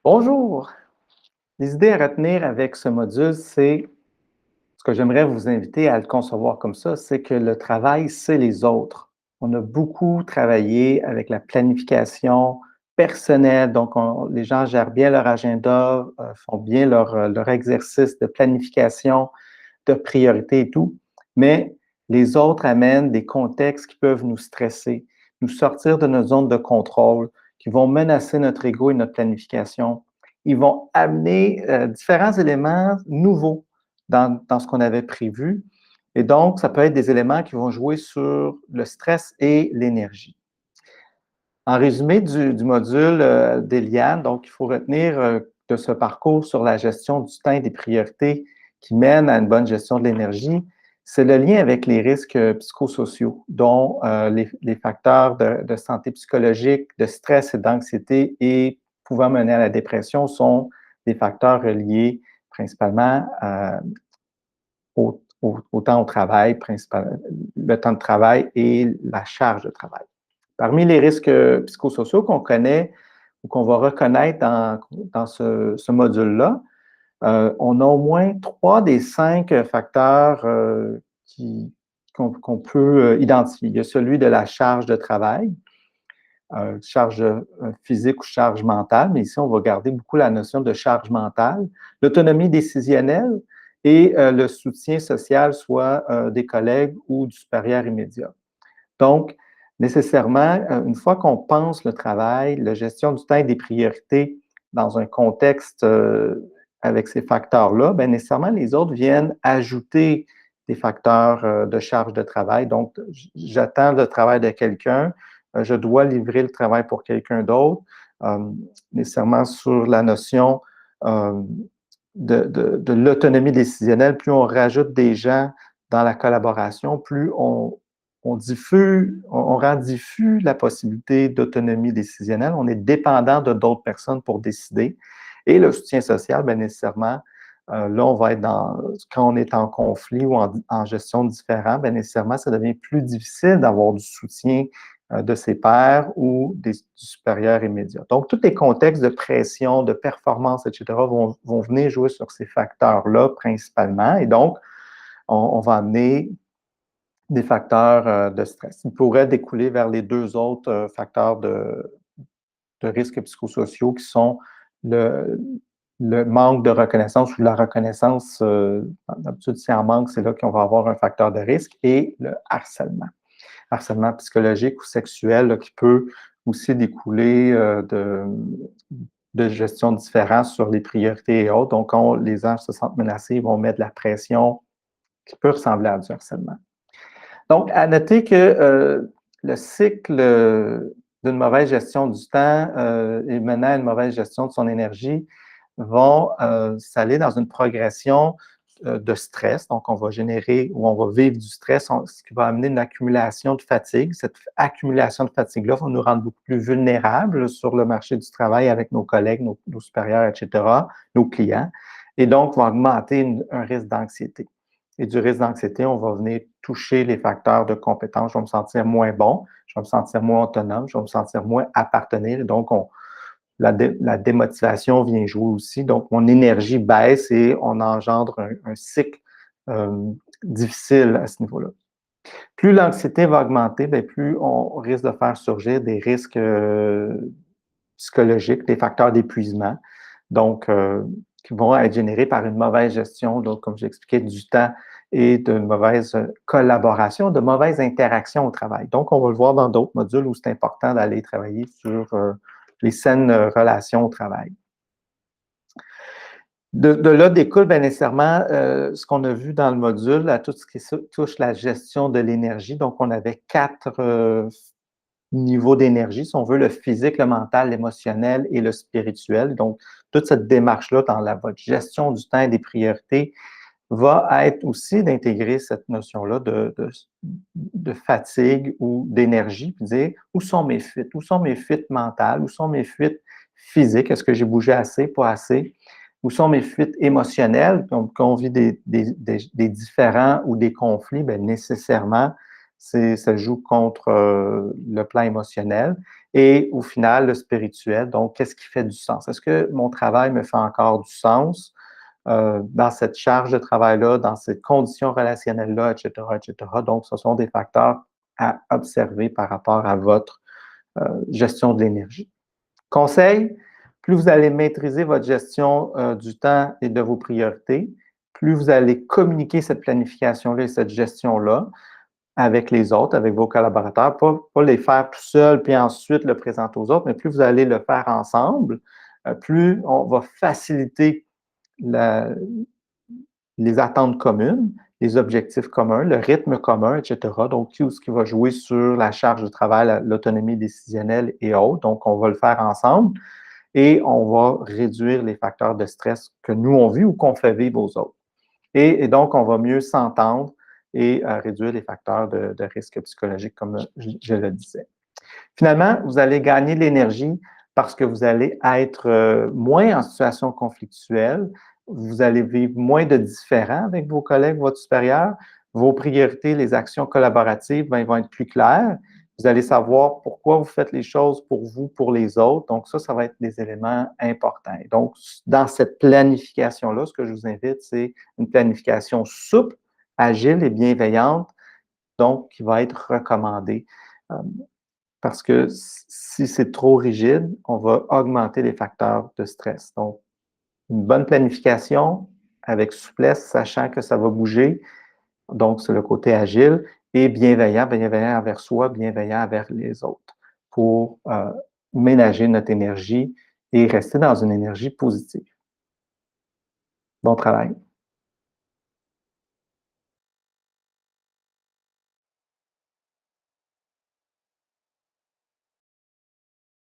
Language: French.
Bonjour! Les idées à retenir avec ce module, c'est ce que j'aimerais vous inviter à le concevoir comme ça, c'est que le travail, c'est les autres. On a beaucoup travaillé avec la planification personnelle, donc les gens gèrent bien leur agenda, font bien leur exercice de planification, de priorité et tout, mais les autres amènent des contextes qui peuvent nous stresser, nous sortir de notre zone de contrôle, qui vont menacer notre ego et notre planification. Ils vont amener différents éléments nouveaux dans ce qu'on avait prévu. Et donc, ça peut être des éléments qui vont jouer sur le stress et l'énergie. En résumé du module d'Eliane, donc il faut retenir de ce parcours sur la gestion du temps et des priorités qui mène à une bonne gestion de l'énergie, c'est le lien avec les risques psychosociaux, dont les facteurs de santé psychologique, de stress et d'anxiété et pouvant mener à la dépression sont des facteurs reliés principalement au temps au travail, le temps de travail et la charge de travail. Parmi les risques psychosociaux qu'on connaît ou qu'on va reconnaître dans ce module-là, on a au moins 3 des 5 facteurs qu'on peut identifier. Il y a celui de la charge de travail, charge physique ou charge mentale, mais ici, on va garder beaucoup la notion de charge mentale, l'autonomie décisionnelle et le soutien social, soit des collègues ou du supérieur immédiat. Donc, nécessairement, une fois qu'on pense le travail, la gestion du temps et des priorités dans un contexte avec ces facteurs-là, bien nécessairement, les autres viennent ajouter des facteurs de charge de travail. Donc, j'attends le travail de quelqu'un, je dois livrer le travail pour quelqu'un d'autre, nécessairement sur la notion euh, de l'autonomie décisionnelle. Plus on rajoute des gens dans la collaboration, plus on rend diffus la possibilité d'autonomie décisionnelle. On est dépendant de d'autres personnes pour décider. Et le soutien social, bien nécessairement, là, on va être quand on est en conflit ou en gestion différente, bien nécessairement, ça devient plus difficile d'avoir du soutien de ses pairs ou du supérieur immédiat. Donc, tous les contextes de pression, de performance, etc., vont venir jouer sur ces facteurs-là principalement. Et donc, on va amener des facteurs de stress. Il pourrait découler vers les deux autres facteurs de risques psychosociaux qui sont le, le manque de reconnaissance ou la reconnaissance. D'habitude, si en manque, c'est là qu'on va avoir un facteur de risque, et le harcèlement. Harcèlement psychologique ou sexuel là, qui peut aussi découler de gestion différente sur les priorités et autres. Donc, quand les gens se sentent menacés, ils vont mettre de la pression qui peut ressembler à du harcèlement. Donc, à noter que le cycle d'une mauvaise gestion du temps et menant à une mauvaise gestion de son énergie vont s'aller dans une progression de stress. Donc, on va générer ou on va vivre du stress, ce qui va amener une accumulation de fatigue. Cette accumulation de fatigue-là va nous rendre beaucoup plus vulnérables sur le marché du travail avec nos collègues, nos supérieurs, etc., nos clients, et donc va augmenter un risque d'anxiété. Et du risque d'anxiété, on va venir toucher les facteurs de compétence. Je vais me sentir moins bon, je vais me sentir moins autonome, je vais me sentir moins appartenir. Donc, la démotivation vient jouer aussi. Donc, mon énergie baisse et on engendre un cycle difficile à ce niveau-là. Plus l'anxiété va augmenter, bien, plus on risque de faire surgir des risques psychologiques, des facteurs d'épuisement, donc qui vont être générés par une mauvaise gestion, donc, comme j'expliquais, du temps et d'une mauvaise collaboration, de mauvaise interaction au travail. Donc, on va le voir dans d'autres modules où c'est important d'aller travailler sur les saines relations au travail. De là découle bien nécessairement ce qu'on a vu dans le module, à tout ce qui touche la gestion de l'énergie. Donc, on avait 4 niveaux d'énergie, si on veut, le physique, le mental, l'émotionnel et le spirituel. Donc, toute cette démarche-là dans votre gestion du temps et des priorités va être aussi d'intégrer cette notion-là de fatigue ou d'énergie, puis dire où sont mes fuites? Où sont mes fuites mentales? Où sont mes fuites physiques? Est-ce que j'ai bougé assez, pas assez? Où sont mes fuites émotionnelles? Quand on vit des différends ou des conflits, bien, nécessairement, ça joue contre le plan émotionnel et au final, le spirituel. Donc, qu'est-ce qui fait du sens? Est-ce que mon travail me fait encore du sens dans cette charge de travail-là, dans ces conditions relationnelles-là, etc., etc. Donc, ce sont des facteurs à observer par rapport à votre gestion de l'énergie. Conseil, plus vous allez maîtriser votre gestion du temps et de vos priorités, plus vous allez communiquer cette planification-là et cette gestion-là avec les autres, avec vos collaborateurs, pas les faire tout seul puis ensuite le présenter aux autres, mais plus vous allez le faire ensemble, plus on va faciliter la, les attentes communes, les objectifs communs, le rythme commun, etc. Donc, tout ce qui va jouer sur la charge de travail, l'autonomie décisionnelle et autres. Donc, on va le faire ensemble et on va réduire les facteurs de stress que nous, on vit ou qu'on fait vivre aux autres. Et donc, on va mieux s'entendre et réduire les facteurs de risque psychologique, comme je le disais. Finalement, vous allez gagner de l'énergie parce que vous allez être moins en situation conflictuelle, vous allez vivre moins de différends avec vos collègues, votre supérieur, vos priorités, les actions collaboratives ben, vont être plus claires. Vous allez savoir pourquoi vous faites les choses pour vous, pour les autres. Donc, ça va être des éléments importants. Donc, dans cette planification-là, ce que je vous invite, c'est une planification souple, agile et bienveillante, donc qui va être recommandée. Parce que si c'est trop rigide, on va augmenter les facteurs de stress. Donc, une bonne planification avec souplesse, sachant que ça va bouger. Donc, c'est le côté agile et bienveillant, bienveillant envers soi, bienveillant envers les autres pour ménager notre énergie et rester dans une énergie positive. Bon travail.